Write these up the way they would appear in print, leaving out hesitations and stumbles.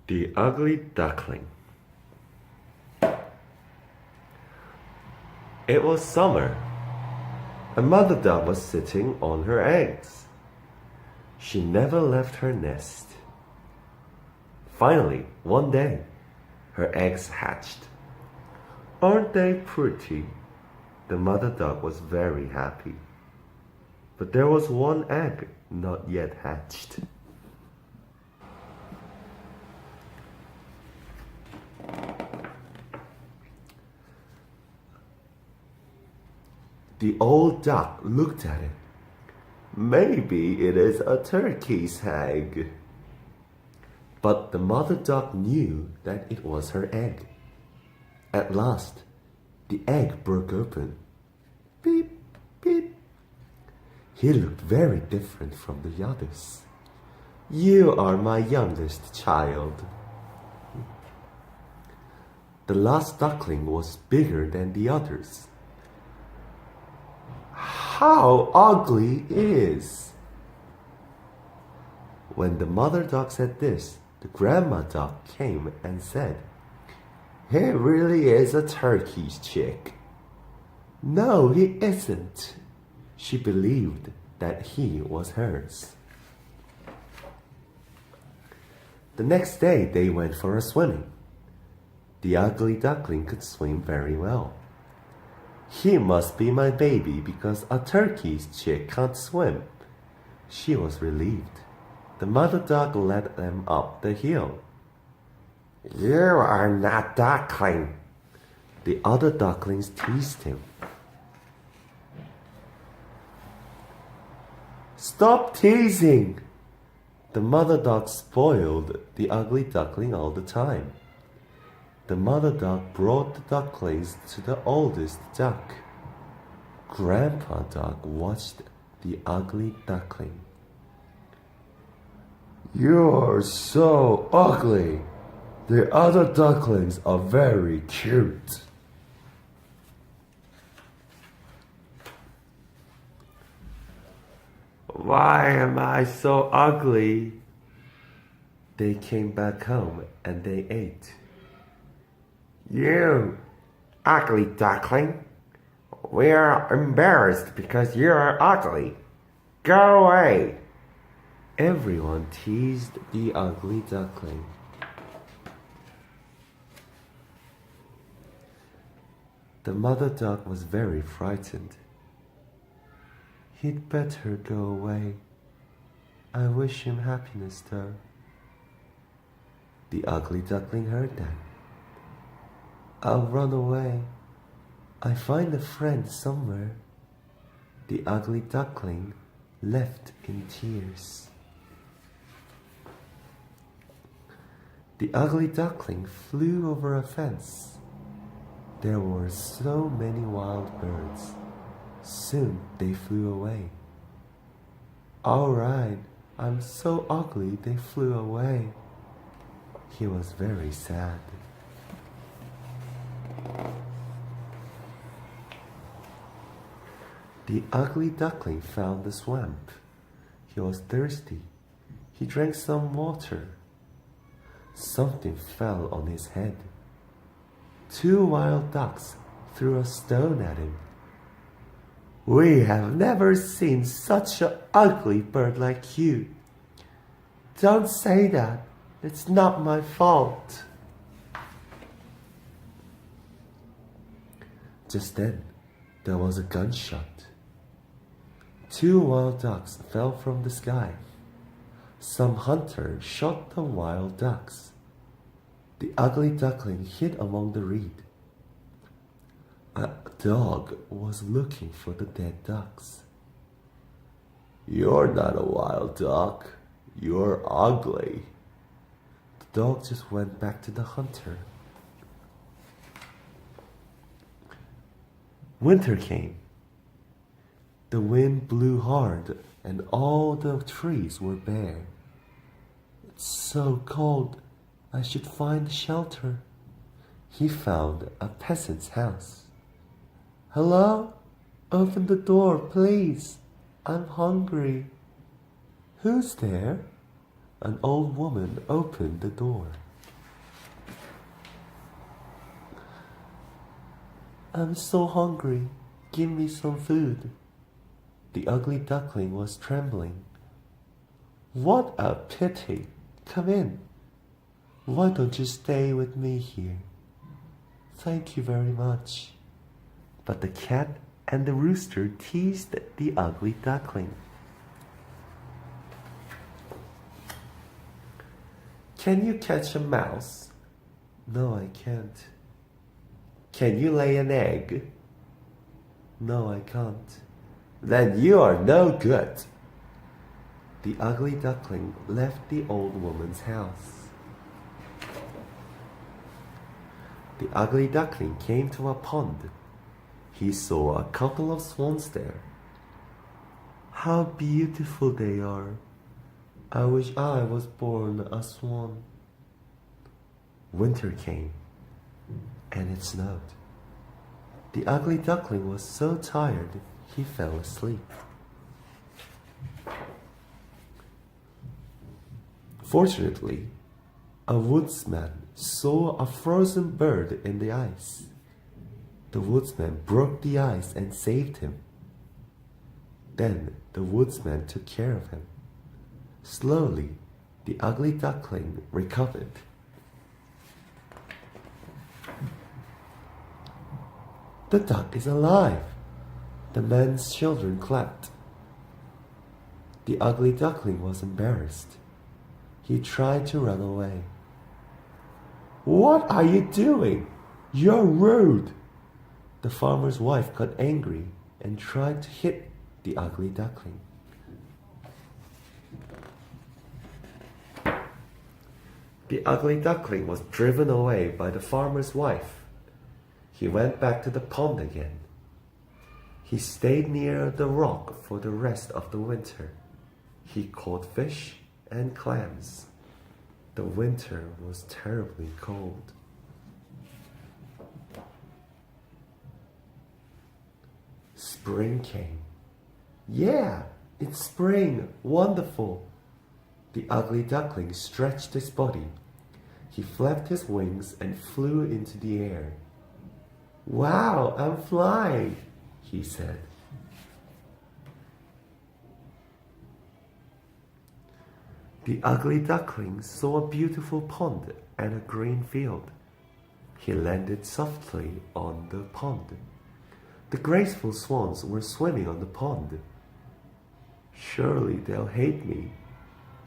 The Ugly Duckling. It was summer. A mother duck was sitting on her eggs. She never left her nest. Finally, one day, her eggs hatched. Aren't they pretty? The mother duck was very happy. But there was one egg not yet hatched. The old duck looked at it. Maybe it is a turkey's egg. But the mother duck knew that it was her egg. At last, the egg broke open. Beep, beep. He looked very different from the others. You are my youngest child. The last duckling was bigger than the others. How ugly it is! When the mother duck said this, the grandma duck came and said, "He really is a turkey's chick." No, he isn't. She believed that he was hers. The next day they went for a swimming. The ugly duckling could swim very well. He must be my baby because a turkey's chick can't swim. She was relieved. The mother duck led them up the hill. You are not duckling. The other ducklings teased him. Stop teasing! The mother duck spoiled the ugly duckling all the time. The mother duck brought the ducklings to the oldest duck. Grandpa duck watched the ugly duckling. You're so ugly. The other ducklings are very cute. Why am I so ugly? They came back home and they ate. You ugly duckling, we are embarrassed because you are ugly. Go away. Everyone teased the ugly duckling. The mother duck was very frightened. He'd better go away. I wish him happiness, though. The ugly duckling heard that. I'll run away. I find a friend somewhere. The ugly duckling left in tears. The ugly duckling flew over a fence. There were so many wild birds. Soon they flew away. All right, I'm so ugly they flew away. He was very sad. The ugly duckling found a swamp. He was thirsty. He drank some water. Something fell on his head. Two wild ducks threw a stone at him. We have never seen such an ugly bird like you. Don't say that. It's not my fault. Just then, there was a gunshot. Two wild ducks fell from the sky. Some hunter shot the wild ducks. The ugly duckling hid among the reed. A dog was looking for the dead ducks. You're not a wild duck. You're ugly. The dog just went back to the hunter. Winter came. The wind blew hard and all the trees were bare. It's so cold, I should find shelter. He found a peasant's house. Hello? Open the door, please. I'm hungry. Who's there? An old woman opened the door. I'm so hungry. Give me some food. The ugly duckling was trembling. What a pity. Come in. Why don't you stay with me here? Thank you very much. But the cat and the rooster teased the ugly duckling. Can you catch a mouse? No, I can't. Can you lay an egg? No, I can't. Then you are no good. The ugly duckling left the old woman's house. The ugly duckling came to a pond. He saw a couple of swans there. How beautiful they are. I wish I was born a swan. Winter came, and it snowed. The ugly duckling was so tired, he fell asleep. Fortunately, a woodsman saw a frozen bird in the ice. The woodsman broke the ice and saved him. Then the woodsman took care of him. Slowly, the ugly duckling recovered. The duck is alive. The man's children clapped. The ugly duckling was embarrassed. He tried to run away. What are you doing? You're rude. The farmer's wife got angry and tried to hit the ugly duckling. The ugly duckling was driven away by the farmer's wife. He went back to the pond again. He stayed near the rock for the rest of the winter. He caught fish and clams. The winter was terribly cold. Spring came. Yeah, it's spring. Wonderful. The ugly duckling stretched his body. He flapped his wings and flew into the air. Wow, I'm flying, he said. The ugly duckling saw a beautiful pond and a green field. He landed softly on the pond. The graceful swans were swimming on the pond. Surely they'll hate me.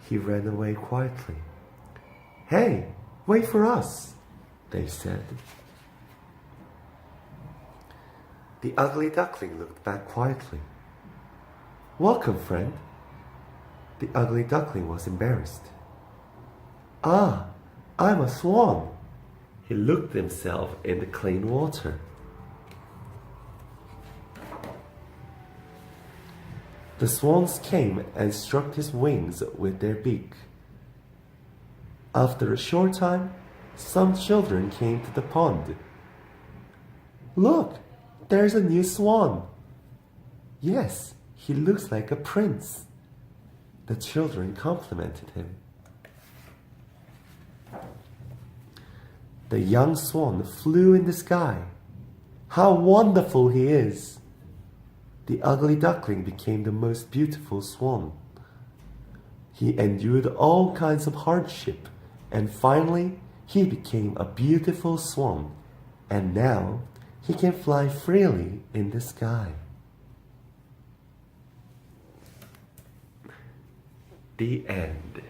He ran away quietly. Hey, wait for us, they said. The ugly duckling looked back quietly. Welcome, friend. The ugly duckling was embarrassed. Ah, I'm a swan. He looked himself in the clean water. The swans came and struck his wings with their beak. After a short time, some children came to the pond. Look, there's a new swan. Yes, he looks like a prince. The children complimented him. The young swan flew in the sky. How wonderful he is! The ugly duckling became the most beautiful swan. He endured all kinds of hardship, and finally he became a beautiful swan, and now he can fly freely in the sky. The end.